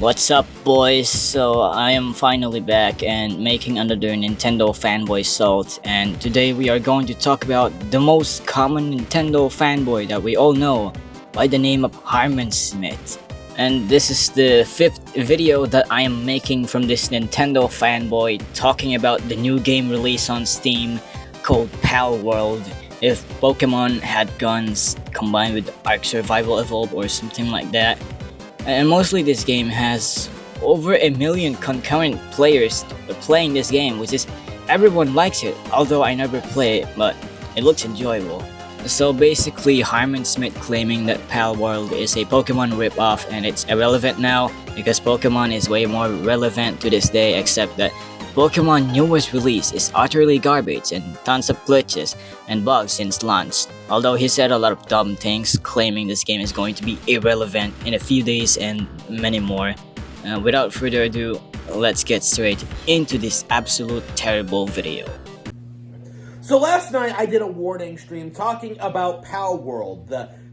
What's up, boys? So I am finally back and making another Nintendo fanboy salt, and today we are going to talk about the most common Nintendo fanboy that we all know by the name of Harman Smith. And this is the 5th video that I am making from this Nintendo fanboy talking about the new game release on Steam called Palworld. If Pokemon had guns combined with Ark Survival Evolved or something like that. And mostly this game has over 1 million concurrent players playing this game, which is everyone likes it, although I never play it, but it looks enjoyable. So basically Harman Smith claiming that Palworld is a Pokemon ripoff and it's irrelevant now because Pokemon is way more relevant to this day, except that Pokemon newest release is utterly garbage and tons of glitches and bugs since launch. Although he said a lot of dumb things claiming this game is going to be irrelevant in a few days and many more. Without further ado, let's get straight into this absolute terrible video. So last night I did a warning stream talking about Palworld,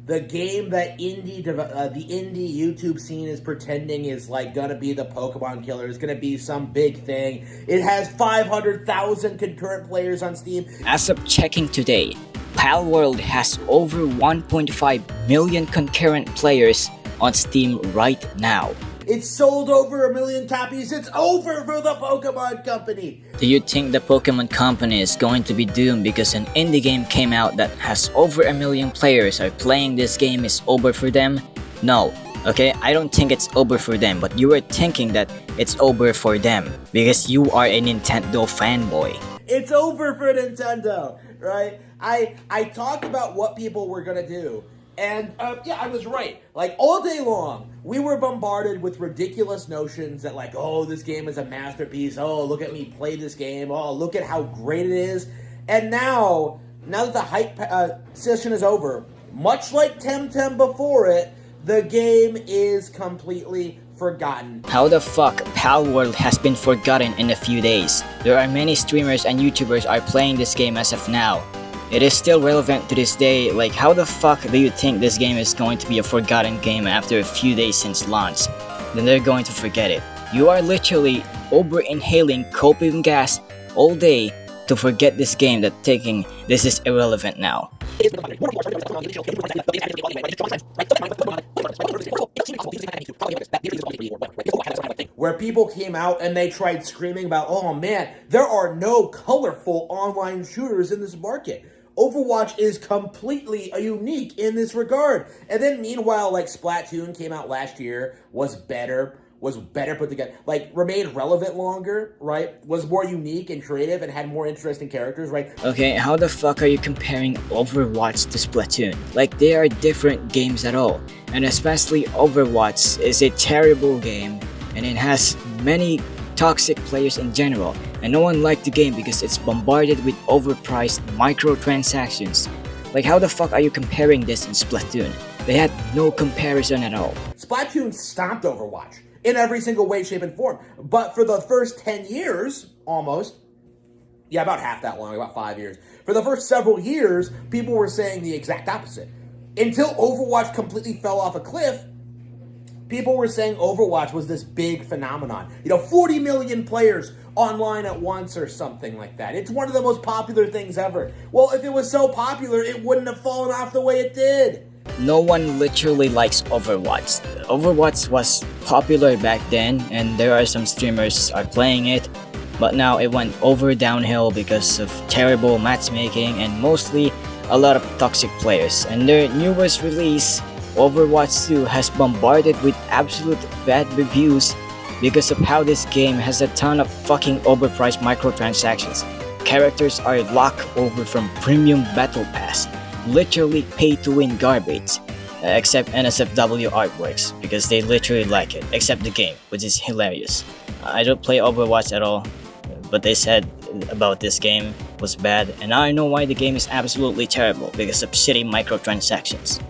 the game that the indie YouTube scene is pretending is like gonna be the Pokemon killer. It's gonna be some big thing. It has 500,000 concurrent players on Steam. As of checking today, Palworld has over 1.5 million concurrent players on Steam right now. It's sold over 1 million copies. It's over for the Pokemon Company. Do you think the Pokemon Company is going to be doomed because an indie game came out that has over 1 million players are playing this game is over for them? No. Okay, I don't think it's over for them, but you are thinking that it's over for them because you are a Nintendo fanboy. It's over for Nintendo, right? I talked about what people were gonna do. And, yeah, I was right. Like, all day long, we were bombarded with ridiculous notions that, like, oh, this game is a masterpiece. Oh, look at me play this game. Oh, look at how great it is. And now that the hype session is over, much like Temtem before it, the game is completely forgotten. How the fuck Palworld has been forgotten in a few days? There are many streamers and YouTubers are playing this game as of now. It is still relevant to this day. Like, how the fuck do you think this game is going to be a forgotten game after a few days since launch? Then they're going to forget it. You are literally over-inhaling copium gas all day to forget this game that thinking this is irrelevant now. Where people came out and they tried screaming about, oh man, there are no colorful online shooters in this market. Overwatch is completely unique in this regard. And then meanwhile, like Splatoon came out last year, was better put together, like remained relevant longer, right? Was more unique and creative and had more interesting characters, right? Okay, how the fuck are you comparing Overwatch to Splatoon? Like, they are different games at all. And especially Overwatch is a terrible game and it has many toxic players in general. And no one liked the game because it's bombarded with overpriced microtransactions. Like, how the fuck are you comparing this in Splatoon? They had no comparison at all. Splatoon stomped Overwatch in every single way, shape, and form. But for the first 10 years, almost, yeah, about half that long, about 5 years. For the first several years, people were saying the exact opposite. Until Overwatch completely fell off a cliff, people were saying Overwatch was this big phenomenon. 40 million players online at once or something like that. It's one of the most popular things ever. Well, if it was so popular, it wouldn't have fallen off the way it did. No one literally likes Overwatch. Overwatch was popular back then and there are some streamers are playing it, but now it went downhill because of terrible matchmaking and mostly a lot of toxic players. And their newest release, Overwatch 2, has bombarded with absolute bad reviews because of how this game has a ton of fucking overpriced microtransactions. Characters are locked over from premium battle pass. Literally pay to win garbage, except NSFW artworks because they literally like it, except the game, which is hilarious. I don't play Overwatch at all, but they said about this game was bad, and now I know why the game is absolutely terrible because of shitty microtransactions.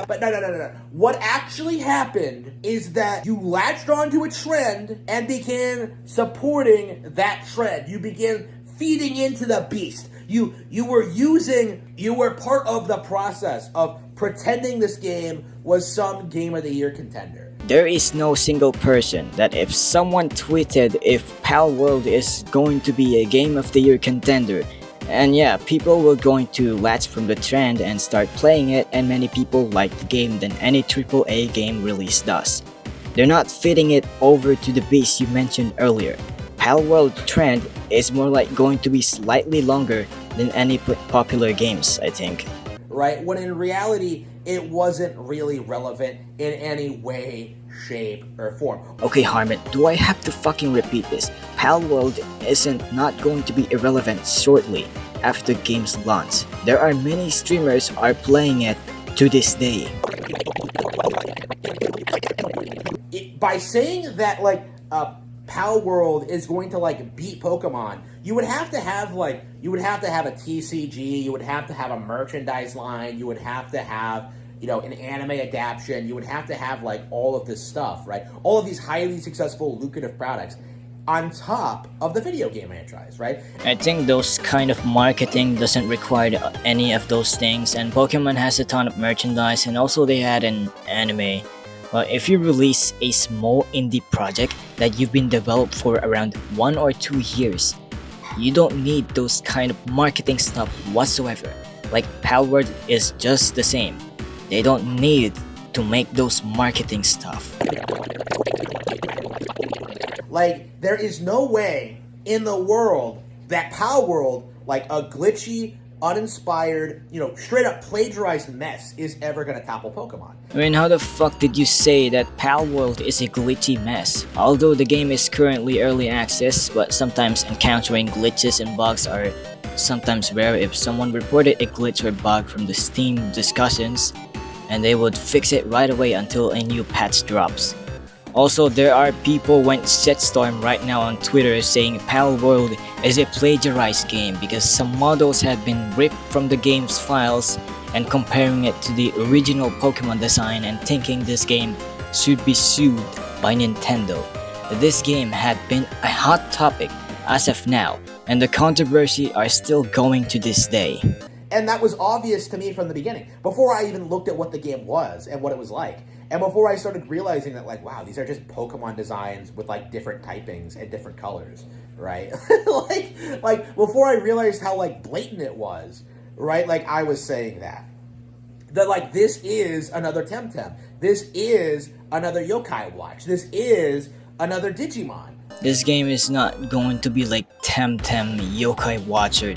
But no. What actually happened is that you latched onto a trend and began supporting that trend. You began feeding into the beast. You were part of the process of pretending this game was some Game of the Year contender. There is no single person that if someone tweeted if Palworld is going to be a Game of the Year contender, and yeah, people were going to latch from the trend and start playing it, and many people like the game than any AAA game release does. They're not fitting it over to the base you mentioned earlier. Palworld trend is more like going to be slightly longer than any popular games, I think. Right? When in reality, it wasn't really relevant in any way, shape, or form. Okay, Harman, do I have to fucking repeat this? Palworld isn't not going to be irrelevant shortly after the game's launch. There are many streamers are playing it to this day. By saying that, like, Palworld is going to like beat Pokemon, you would have to have a TCG, you would have to have a merchandise line, you would have to have, you know, an anime adaptation, you would have to have like all of this stuff, right? All of these highly successful, lucrative products on top of the video game franchise, right? I think those kind of marketing doesn't require any of those things, and Pokemon has a ton of merchandise, and also they had an anime. But if you release a small indie project that you've been developed for around 1 or 2 years, you don't need those kind of marketing stuff whatsoever. Like Palworld is just the same. They don't need to make those marketing stuff. Like, there is no way in the world that Palworld, like a glitchy, uninspired, you know, straight up plagiarized mess, is ever gonna topple Pokemon. I mean, how the fuck did you say that Palworld is a glitchy mess? Although the game is currently early access, but sometimes encountering glitches and bugs are sometimes rare. If someone reported a glitch or bug from the Steam discussions, and they would fix it right away until a new patch drops. Also, there are people went shitstorm right now on Twitter saying Palworld is a plagiarized game because some models had been ripped from the game's files and comparing it to the original Pokemon design and thinking this game should be sued by Nintendo. This game had been a hot topic as of now, and the controversy are still going to this day. And that was obvious to me from the beginning, before I even looked at what the game was and what it was like. And before I started realizing that, like, wow, these are just Pokemon designs with, like, different typings and different colors, right? like, before I realized how, like, blatant it was, right? Like, I was saying that, like, this is another Temtem. This is another Yokai Watch. This is another Digimon. This game is not going to be like Temtem, Yokai Watch, or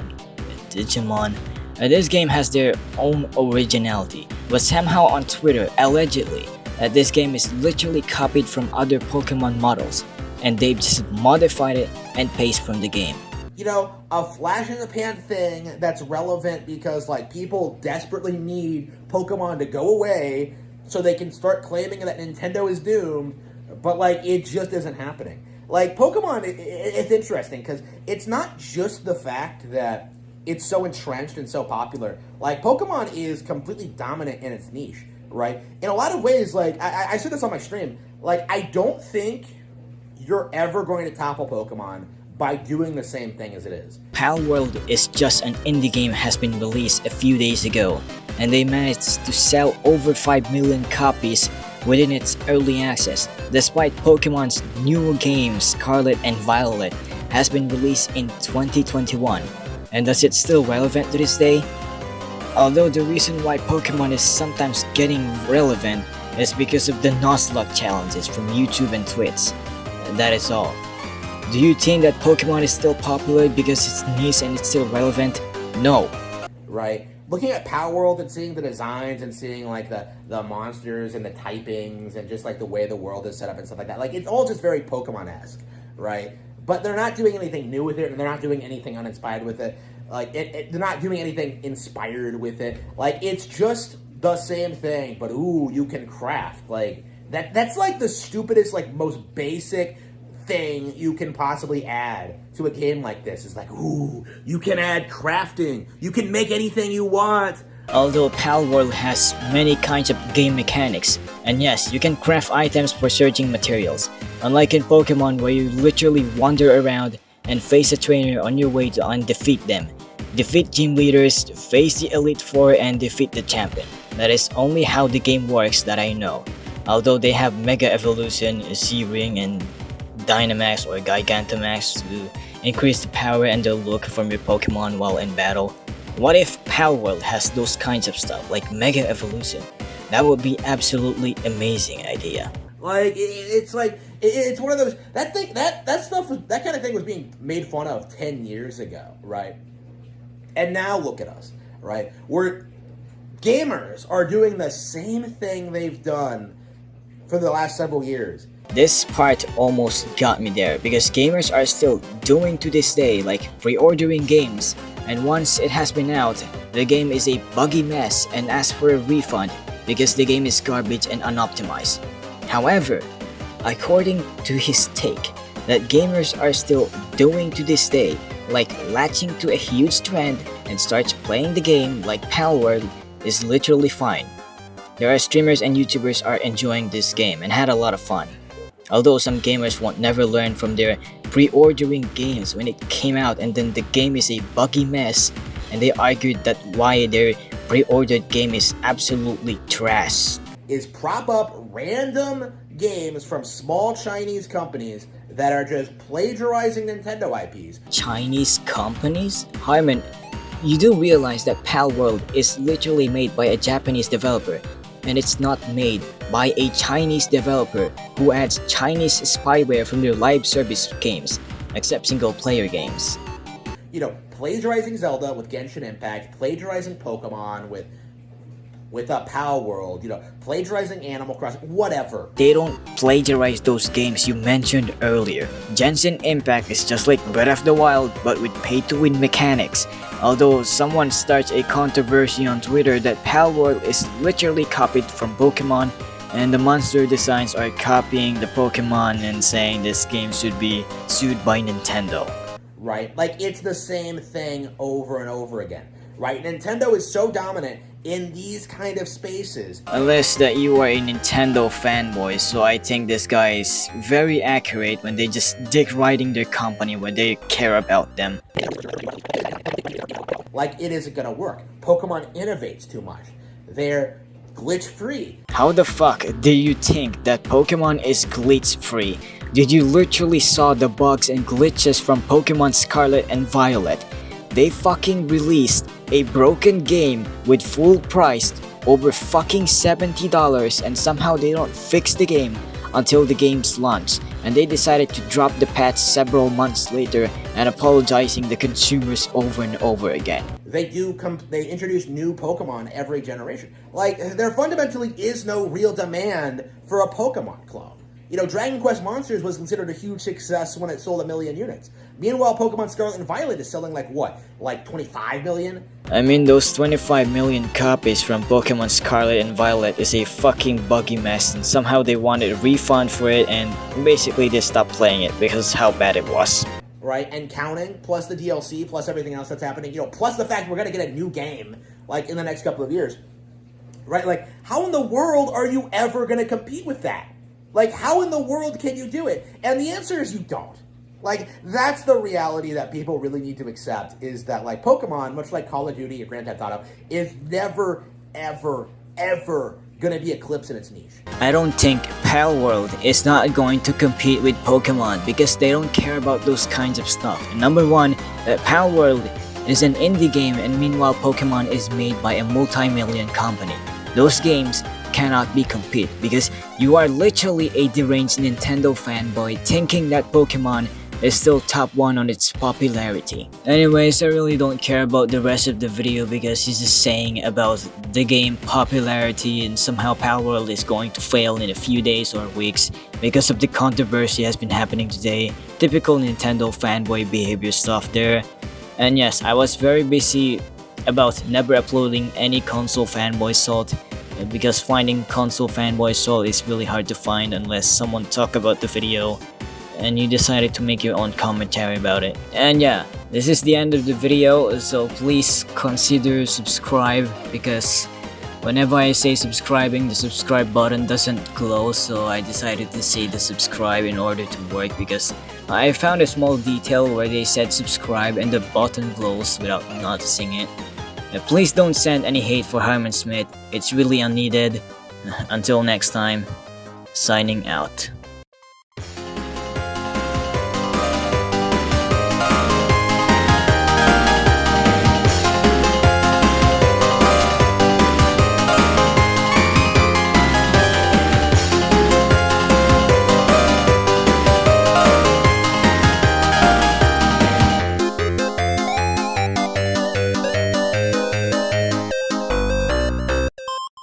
Digimon. This game has their own originality, but somehow on Twitter, allegedly, that this game is literally copied from other Pokemon models, and they've just modified it and pasted from the game. You know, a flash in the pan thing that's relevant because, like, people desperately need Pokemon to go away so they can start claiming that Nintendo is doomed, but, like, it just isn't happening. Like, Pokemon, it's interesting because it's not just the fact that it's so entrenched and so popular. Like, Pokemon is completely dominant in its niche, right? In a lot of ways, like, I said this on my stream, like, I don't think you're ever going to topple Pokemon by doing the same thing as it is. Palworld is just an indie game has been released a few days ago, and they managed to sell over 5 million copies within its early access, despite Pokemon's new game Scarlet and Violet has been released in 2021. And is it still relevant to this day? Although the reason why Pokemon is sometimes getting relevant is because of the Nuzlocke challenges from YouTube and Twitch. And that is all. Do you think that Pokemon is still popular because it's niche and it's still relevant? No. Right? Looking at Palworld and seeing the designs and seeing like the monsters and the typings and just like the way the world is set up and stuff like that, like it's all just very Pokemon-esque, right? But they're not doing anything new with it, and they're not doing anything uninspired with it. Like, they're not doing anything inspired with it. Like, it's just the same thing, but ooh, you can craft. Like, that's like the stupidest, like, most basic thing you can possibly add to a game like this. Is like, ooh, you can add crafting. You can make anything you want. Although Palworld has many kinds of game mechanics, and yes, you can craft items for searching materials, unlike in Pokemon where you literally wander around and face a trainer on your way to defeat them, defeat gym leaders, face the Elite Four, and defeat the champion. That is only how the game works that I know. Although they have Mega Evolution, Z-Ring, and Dynamax or Gigantamax to increase the power and the look from your Pokemon while in battle. What if Palworld has those kinds of stuff like Mega Evolution? That would be absolutely amazing idea. Like it's one of those that kind of thing was being made fun of 10 years ago, right? And now look at us, right? We're gamers are doing the same thing they've done for the last several years. This part almost got me there because gamers are still doing to this day, like pre-ordering games, and once it has been out, the game is a buggy mess and asks for a refund because the game is garbage and unoptimized. However, according to his take, that gamers are still doing to this day, like latching to a huge trend and starts playing the game like Palworld, is literally fine. There are streamers and YouTubers are enjoying this game and had a lot of fun. Although some gamers won't never learn from their pre-ordering games when it came out and then the game is a buggy mess, and they argued that why their pre-ordered game is absolutely trash. Is prop up random games from small Chinese companies that are just plagiarizing Nintendo IPs. Chinese companies? Harman, you do realize that Palworld is literally made by a Japanese developer, and it's not made by a Chinese developer who adds Chinese spyware from their live service games, except single player games. You know, plagiarizing Zelda with Genshin Impact, plagiarizing Pokemon with Palworld, you know, plagiarizing Animal Crossing, whatever. They don't plagiarize those games you mentioned earlier. Genshin Impact is just like Breath of the Wild but with pay-to-win mechanics. Although someone starts a controversy on Twitter that Palworld is literally copied from Pokemon, and the monster designs are copying the Pokemon and saying this game should be sued by Nintendo. Right? Like, it's the same thing over and over again. Right? Nintendo is so dominant in these kind of spaces. Unless that you are a Nintendo fanboy, so I think this guy is very accurate when they just dick riding their company when they care about them. Like, it isn't gonna work. Pokemon innovates too much. They're glitch-free. How the fuck do you think that Pokemon is glitch-free? Did you literally saw the bugs and glitches from Pokemon Scarlet and Violet? They fucking released a broken game with full price over fucking $70 and somehow they don't fix the game until the game's launch, and they decided to drop the patch several months later and apologizing the consumers over and over again. They introduce new Pokemon every generation. Like, there fundamentally is no real demand for a Pokemon clone. You know, Dragon Quest Monsters was considered a huge success when it sold 1 million units. Meanwhile, Pokemon Scarlet and Violet is selling like what? Like 25 million? I mean, those 25 million copies from Pokemon Scarlet and Violet is a fucking buggy mess, and somehow they wanted a refund for it and basically they stopped playing it because how bad it was. Right, and counting, plus the DLC, plus everything else that's happening, you know, plus the fact we're gonna get a new game, like, in the next couple of years. Right, like, how in the world are you ever gonna compete with that? Like, how in the world can you do it? And the answer is you don't. Like, that's the reality that people really need to accept, is that, like, Pokemon, much like Call of Duty or Grand Theft Auto, is never, ever, ever gonna be eclipsed in its niche. I don't think Palworld is not going to compete with Pokemon because they don't care about those kinds of stuff. And number one, Palworld is an indie game, and meanwhile Pokemon is made by a multi-million company. Those games cannot be compete because you are literally a deranged Nintendo fanboy thinking that Pokemon is still top 1 on its popularity. Anyways, I really don't care about the rest of the video because he's just saying about the game popularity and somehow Palworld is going to fail in a few days or weeks because of the controversy has been happening today. Typical Nintendo fanboy behavior stuff there. And yes, I was very busy about never uploading any console fanboy salt because finding console fanboy salt is really hard to find unless someone talk about the video and you decided to make your own commentary about it. And yeah, this is the end of the video, so please consider subscribe because whenever I say subscribing, the subscribe button doesn't glow, so I decided to say the subscribe in order to work because I found a small detail where they said subscribe and the button glows without noticing it. Please don't send any hate for Harman Smith, it's really unneeded. Until next time, signing out.